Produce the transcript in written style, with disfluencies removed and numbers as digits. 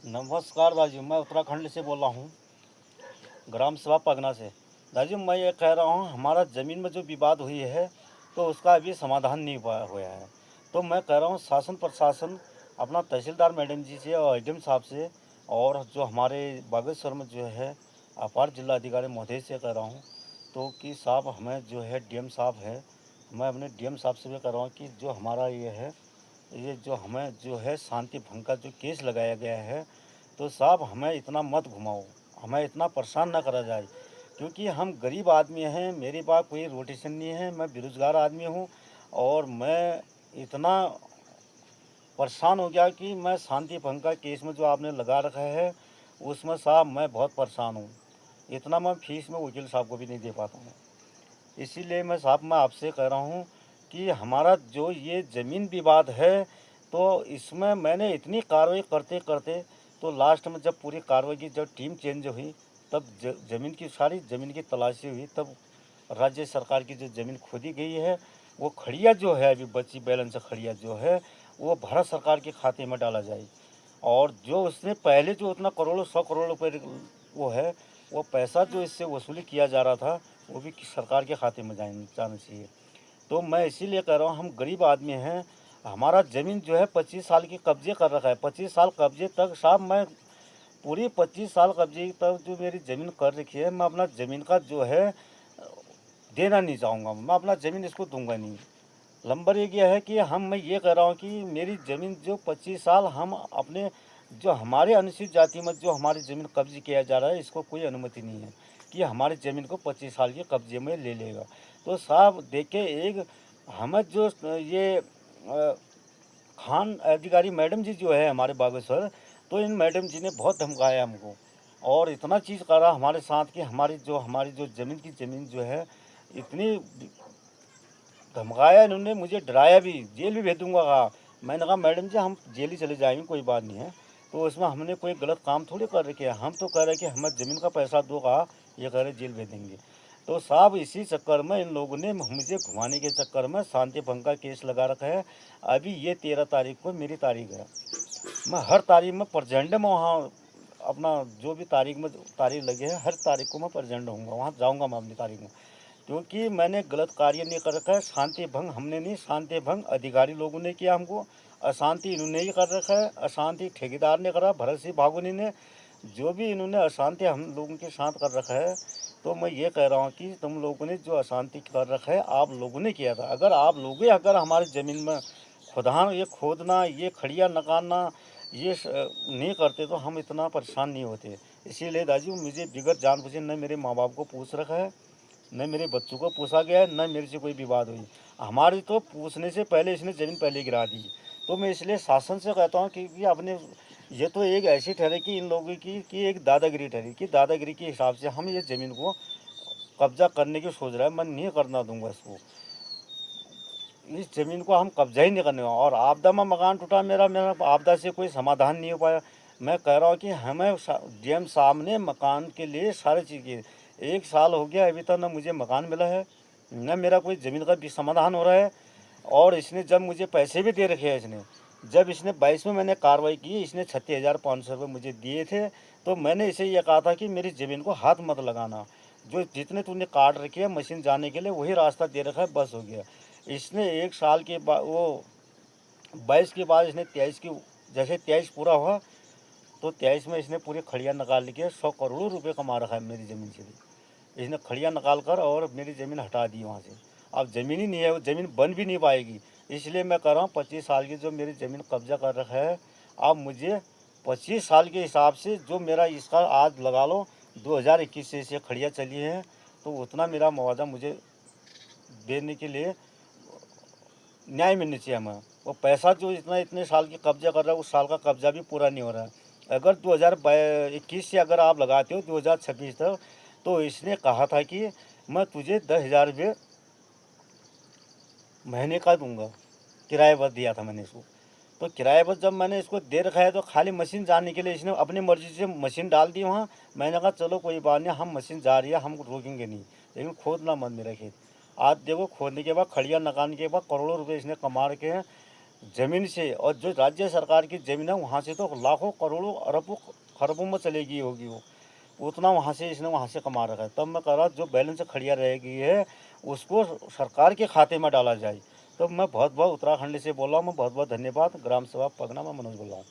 नमस्कार दाजू, मैं उत्तराखंड से बोल रहा हूँ, ग्राम सभा पगना से। दाजू, मैं ये कह रहा हूँ, हमारा ज़मीन में जो विवाद हुई है, तो उसका अभी समाधान नहीं हुआ है। तो मैं कह रहा हूँ, शासन प्रशासन अपना तहसीलदार मैडम जी से और एडीएम साहब से, और जो हमारे बागेश्वर में जो है अपार जिला अधिकारी महोदय से कह रहा हूँ, तो कि साहब हमें जो है डीएम साहब है, मैं अपने डीएम साहब से भी कह रहा हूँ कि जो हमारा ये जो हमें जो है शांति भंग का जो केस लगाया गया है, तो साहब हमें इतना मत घुमाओ, हमें इतना परेशान ना करा जाए, क्योंकि हम गरीब आदमी हैं, मेरे पास कोई रोटेशन नहीं है, मैं बेरोज़गार आदमी हूँ। और मैं इतना परेशान हो गया कि मैं शांति भंग का केस में जो आपने लगा रखा है, उसमें साहब मैं बहुत परेशान हूँ। इतना मैं फीस में वकील साहब को भी नहीं दे पाता हूँ। इसीलिए मैं साहब मैं आपसे कह रहा हूँ कि हमारा जो ये ज़मीन विवाद है, तो इसमें मैंने इतनी कार्रवाई करते करते, तो लास्ट में जब पूरी कार्रवाई की, जब टीम चेंज हुई, तब ज़मीन की सारी ज़मीन की तलाशी हुई, तब राज्य सरकार की जो ज़मीन खोदी गई है, वो खड़िया जो है अभी बची बैलेंस खड़िया जो है, वो भारत सरकार के खाते में डाला जाए। और जो उसने पहले जो उतना करोड़ों 100 करोड़ रुपए वो है, वो पैसा जो इससे वसूली किया जा रहा था, वो भी सरकार के खाते में जाना चाहिए। तो मैं इसीलिए कह रहा हूँ, हम गरीब आदमी हैं, हमारा ज़मीन जो है 25 साल की कब्जे कर रखा है। 25 साल कब्जे तक साहब मैं पूरी 25 साल कब्जे तक जो मेरी ज़मीन कर रखी है, मैं अपना ज़मीन का जो है देना नहीं चाहूँगा, मैं अपना ज़मीन इसको दूंगा नहीं। नंबर एक ये है कि मैं ये कह रहा हूँ कि मेरी ज़मीन जो 25 साल हम अपने जो हमारे अनुसूचित जाति में जो हमारी ज़मीन कब्जे किया जा रहा है, इसको कोई अनुमति नहीं है कि हमारी ज़मीन को 25 साल के कब्जे में ले लेगा। तो साहब देखिए, एक हमें जो ये खान अधिकारी मैडम जी जो है हमारे बागेश्वर, तो इन मैडम जी ने बहुत धमकाया हमको, और इतना चीज़ करा हमारे साथ कि हमारी जो ज़मीन जो है, इतनी धमकाया इन्होंने, मुझे डराया भी, जेल भी भेज दूंगा कहा। मैंने कहा मैडम जी, हम जेल ही चले जाएंगे, कोई बात नहीं है। तो इसमें हमने कोई गलत काम थोड़ी कर रखे है, हम तो कह रहे कि हमें ज़मीन का पैसा दो कहा, ये कह रहे जेल भेज देंगे। तो साहब इसी चक्कर में इन लोगों ने मुझे घुमाने के चक्कर में शांति भंग का केस लगा रखा है। अभी ये 13 तारीख को मेरी तारीख है, मैं हर तारीख में प्रजेंट में वहाँ अपना जो भी तारीख लगे है, हर तारीख को मैं प्रजेंट होऊंगा, वहाँ जाऊँगा मैं अपनी तारीख में, क्योंकि मैंने गलत कार्य नहीं कर रखा है। शांति भंग हमने नहीं, शांति भंग अधिकारी लोगों ने किया हमको, अशांति इन्होंने ही कर रखा है, अशांति ठेकेदार ने करा, भरत सिंह भागोनी ने, जो भी इन्होंने अशांति हम लोगों के साथ कर रखा है। तो मैं ये कह रहा हूँ कि तुम लोगों ने जो अशांति कर रखा है, आप लोगों ने किया था। अगर आप लोग अगर हमारी ज़मीन में ये खोदना, ये खड़िया निकालना, ये नहीं करते, तो हम इतना परेशान नहीं होते। इसीलिए दाजू, मुझे बिगड़ जान बूझे न मेरे माँ बाप को पूछ रखा है, न मेरे बच्चों को पूछा गया है, न मेरे से कोई विवाद हुई। हमारी तो पूछने से पहले इसने ज़मीन पहले गिरा दी। तो मैं इसलिए शासन से कहता हूँ कि अपने, ये तो एक ऐसी ठहरे कि इन लोगों की कि एक दादागिरी ठहरी, कि दादागिरी के हिसाब से हम ये ज़मीन को कब्जा करने की सोच रहा है। मैं नहीं करना दूंगा इसको, इस ज़मीन को हम कब्जा ही नहीं करने। और आपदा में मकान टूटा मेरा मेरा आपदा से कोई समाधान नहीं हो पाया। मैं कह रहा हूँ कि हमें डीएम साहब ने मकान के लिए सारी चीज़ की, 1 साल हो गया अभी तक न मुझे मकान मिला है, न मेरा कोई ज़मीन का भी समाधान हो रहा है। और इसने जब मुझे पैसे भी दे रखे हैं, इसने जब इसने 22 में मैंने कार्रवाई की, इसने 36,500 रुपये मुझे दिए थे। तो मैंने इसे ये कहा था कि मेरी ज़मीन को हाथ मत लगाना, जो जितने तूने काट रखी है मशीन जाने के लिए वही रास्ता दे रखा है, बस हो गया। इसने 1 साल के बाद, वो 22 के बाद इसने 23 की, जैसे 23 पूरा हुआ, तो 23 में इसने पूरी खड़िया निकाल के 100 करोड़ रुपए कमा रखा है मेरी ज़मीन से भी। इसने खड़िया निकाल कर और मेरी ज़मीन हटा दी वहाँ से। अब ज़मीन ही नहीं है, वो ज़मीन बन भी नहीं पाएगी। इसलिए मैं कह रहा हूँ, 25 साल की जो मेरी ज़मीन कब्जा कर रखा है, आप मुझे 25 साल के हिसाब से जो मेरा इसका आज लगा लो, 2021 से इसे खड़िया चली है, तो उतना मेरा मुआवजा मुझे देने के लिए न्याय मिलनी चाहिए हमें। वो पैसा जो इतने साल की कब्जा कर रहा है, उस साल का कब्जा भी पूरा नहीं हो रहा है। अगर 2021 से अगर आप लगाते हो 2026 तक, तो इसने कहा था कि मैं तुझे 10,000 रुपये महीने का दूंगा, किराए पर दिया था मैंने इसको। तो किराए पर जब मैंने इसको दे रखा है, तो खाली मशीन जाने के लिए इसने अपनी मर्जी से मशीन डाल दी वहाँ। मैंने कहा चलो कोई बात नहीं, हम मशीन जा रही है, हम रोकेंगे नहीं, लेकिन खोदना मत मेरा खेत। आज देखो, खोदने के बाद, खड़िया निकालने के बाद करोड़ों रुपए इसने कमा रखे हैं। ज़मीन से, और जो राज्य सरकार की ज़मीन है वहाँ से तो लाखों करोड़ों अरबों खरबों में चलेगी होगी वो, उतना वहाँ से इसने वहाँ से कमा रखा है। तब मैं कह रहा जो बैलेंस खड़िया रहेगी है उसको सरकार के खाते में डाला जाए। तो मैं बहुत बहुत उत्तराखंड से बोल रहा हूँ, मैं बहुत बहुत धन्यवाद। ग्राम सभा पगना में मनोज बोल रहा हूँ।